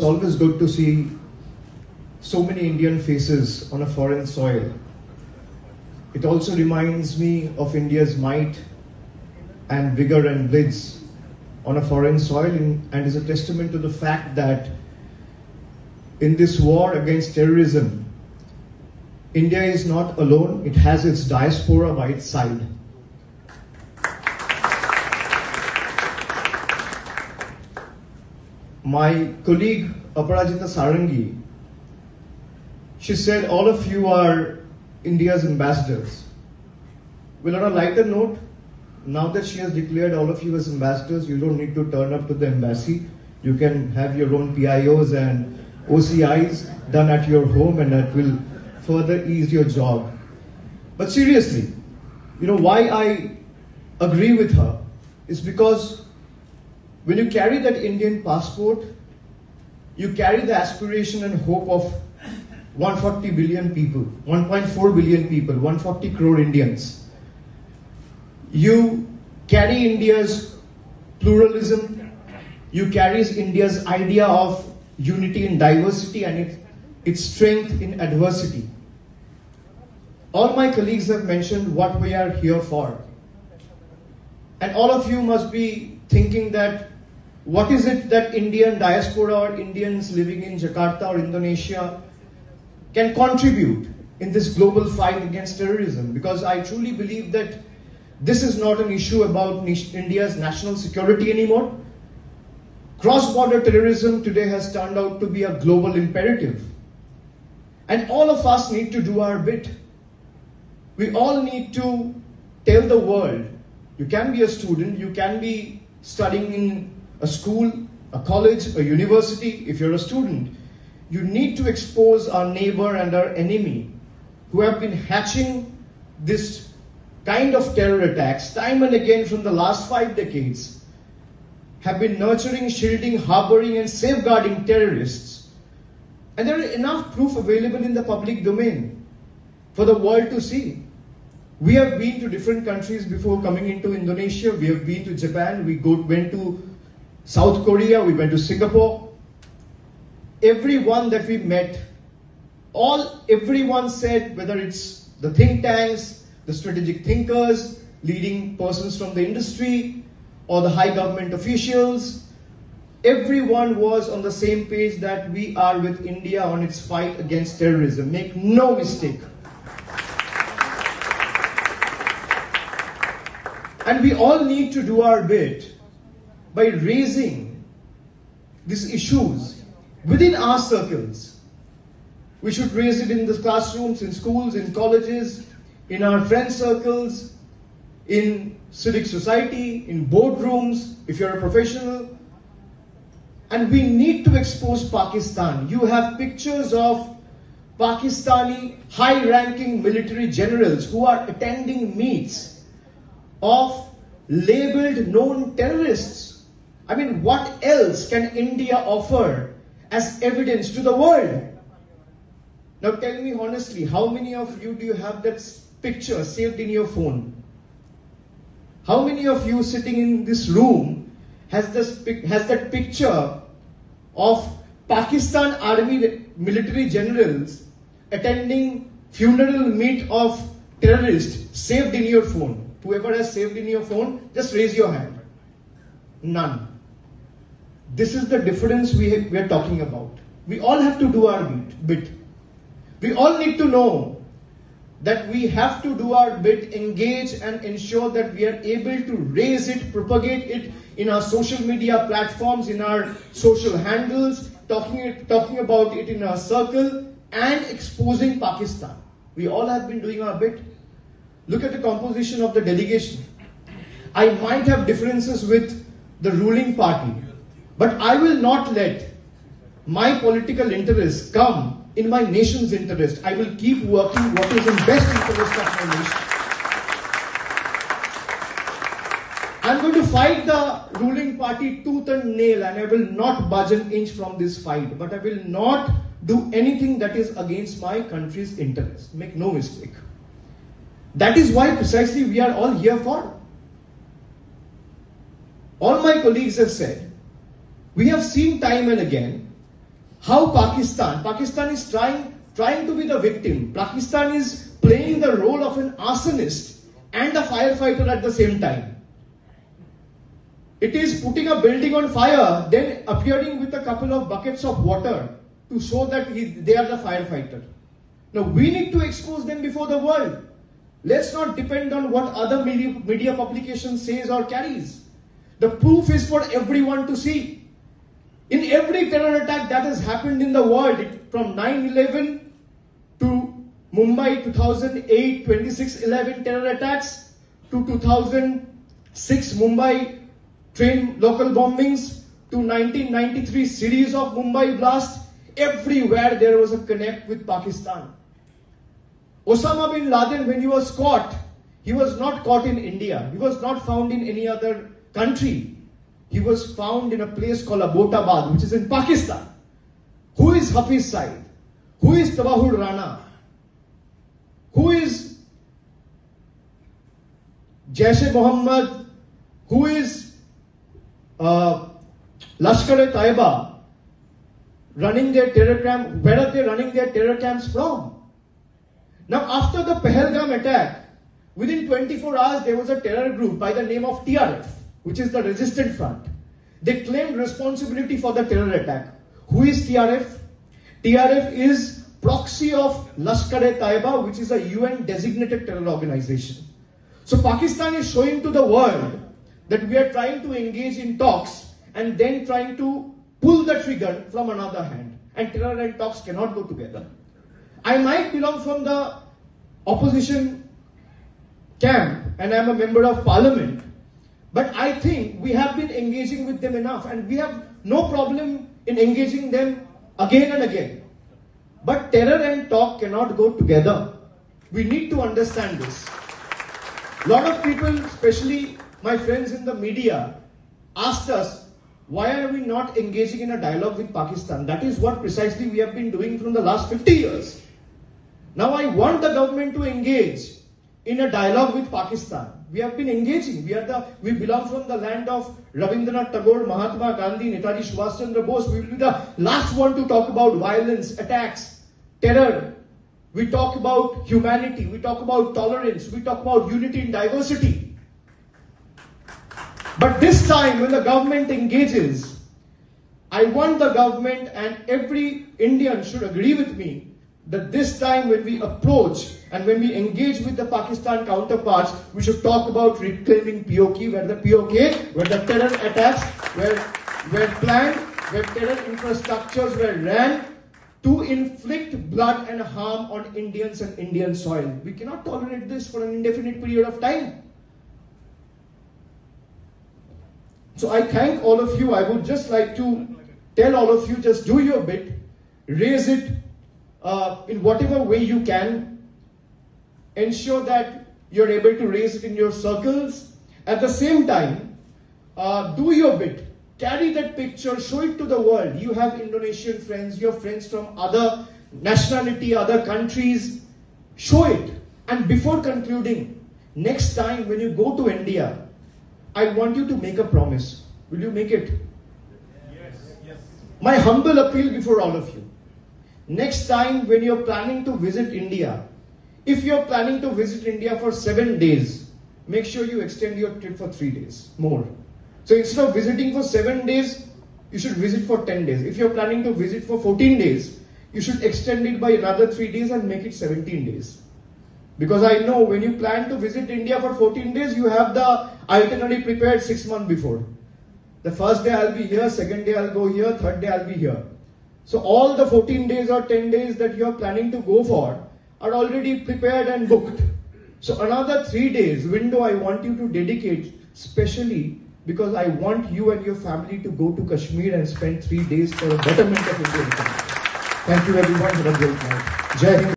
always good to see so many Indian faces on a foreign soil. It also reminds me of India's might and vigor and blitz on a foreign soil and is a testament to the fact that in this war against terrorism, India is not alone. It has its diaspora by its side. My colleague Aparajita Sarangi, she said all of you are India's ambassadors. Well, on a lighter note, now that she has declared all of you as ambassadors, you don't need to turn up to the embassy. You can have your own PIOs and OCIs done at your home, and that will further ease your job. But seriously, why I agree with her is because when you carry that Indian passport, you carry the aspiration and hope of 140 billion people, 1.4 billion people, 140 crore Indians. You carry India's pluralism, you carry India's idea of unity in diversity and its strength in adversity. All my colleagues have mentioned what we are here for. And all of you must be thinking that what is it that Indian diaspora or Indians living in Jakarta or Indonesia can contribute in this global fight against terrorism? Because I truly believe that this is not an issue about India's national security anymore. Cross-border terrorism today has turned out to be a global imperative. And all of us need to do our bit. We all need to tell the world, you can be a student, you can be studying in a school, a college, a university. If you're a student, you need to expose our neighbor and our enemy who have been hatching this kind of terror attacks time and again from the last 5 decades, have been nurturing, shielding, harboring and safeguarding terrorists. And there is enough proof available in the public domain for the world to see. We have been to different countries before coming into Indonesia. We have been to Japan, went to South Korea, we went to Singapore. Everyone that we met, everyone said, whether it's the think tanks, the strategic thinkers, leading persons from the industry, or the high government officials, everyone was on the same page that we are with India on its fight against terrorism. Make no mistake. And we all need to do our bit by raising these issues within our circles. We should raise it in the classrooms, in schools, in colleges, in our friend circles, in civic society, in boardrooms, if you're a professional. And we need to expose Pakistan. You have pictures of Pakistani high-ranking military generals who are attending meets of labeled known terrorists. I mean, what else can India offer as evidence to the world? Now tell me honestly, how many of you do you have that picture saved in your phone? How many of you sitting in this room has that picture of Pakistan army military generals attending funeral meet of terrorists saved in your phone? Whoever has saved in your phone, just raise your hand. None. This is the difference we are talking about. We all have to do our bit. We all need to know that we have to do our bit, engage and ensure that we are able to raise it, propagate it in our social media platforms, in our social handles, talking about it in our circle and exposing Pakistan. We all have been doing our bit. Look at the composition of the delegation. I might have differences with the ruling party, but I will not let my political interests come in my nation's interest. I will keep working what is in best interest of my nation. I'm going to fight the ruling party tooth and nail, and I will not budge an inch from this fight, but I will not do anything that is against my country's interests. Make no mistake. That is why precisely we are all here for. All my colleagues have said, we have seen time and again how Pakistan is trying to be the victim. Pakistan is playing the role of an arsonist and a firefighter at the same time. It is putting a building on fire, then appearing with a couple of buckets of water to show that they are the firefighter. Now we need to expose them before the world. Let's not depend on what other media publication says or carries. The proof is for everyone to see. In every terror attack that has happened in the world, from 9/11 to Mumbai 2008, 26/11 terror attacks, to 2006 Mumbai train local bombings, to 1993 series of Mumbai blasts, everywhere there was a connect with Pakistan. Osama bin Laden, when he was caught, he was not caught in India. He was not found in any other country. He was found in a place called Abbottabad, which is in Pakistan. Who is Hafiz Saeed? Who is Tabahul Rana? Who is Jaish-e-Mohammed? Who is Lashkar-e-Taiba running their terror camp? Where are they running their terror camps from? Now, after the Pahalgam attack, within 24 hours, there was a terror group by the name of TRF, which is the Resistance Front. They claimed responsibility for the terror attack. Who is TRF? TRF is proxy of Lashkar-e-Taiba, which is a UN designated terror organization. So Pakistan is showing to the world that we are trying to engage in talks and then trying to pull the trigger from another hand. And terror and talks cannot go together. I might belong from the opposition camp and I am a member of parliament, but I think we have been engaging with them enough and we have no problem in engaging them again and again. But terror and talk cannot go together. We need to understand this. A lot of people, especially my friends in the media, asked us, why are we not engaging in a dialogue with Pakistan? That is what precisely we have been doing from the last 50 years. Now I want the government to engage in a dialogue with Pakistan. We have been engaging. We belong from the land of Rabindranath Tagore, Mahatma Gandhi, Netaji Subhash Chandra Bose. We will be the last one to talk about violence, attacks, terror. We talk about humanity. We talk about tolerance. We talk about unity in diversity. But this time when the government engages, I want the government and every Indian should agree with me that this time when we approach and when we engage with the Pakistan counterparts, we should talk about reclaiming POK, where the terror attacks were planned, where terror infrastructures were ran to inflict blood and harm on Indians and Indian soil. We cannot tolerate this for an indefinite period of time. So I thank all of you. I would just like to tell all of you, just do your bit, raise it in whatever way you can. Ensure that you're able to raise it in your circles. At the same time, do your bit. Carry that picture, show it to the world. You have Indonesian friends, you have friends from other nationality, other countries. Show it. And before concluding, next time when you go to India, I want you to make a promise. Will you make it? Yes. Yes. My humble appeal before all of you. Next time when you're planning to visit India, if you're planning to visit India for 7 days, make sure you extend your trip for 3 days more. So instead of visiting for 7 days, you should visit for 10 days. If you're planning to visit for 14 days, you should extend it by another 3 days and make it 17 days. Because I know when you plan to visit India for 14 days, you have the itinerary prepared 6 months before. The first day I'll be here, second day I'll go here, third day I'll be here. So all the 14 days or 10 days that you're planning to go for are already prepared and booked. So another 3 days window I want you to dedicate, specially because I want you and your family to go to Kashmir and spend 3 days for the betterment of Indian country. Thank you everyone. Have a great night. Jai Hind.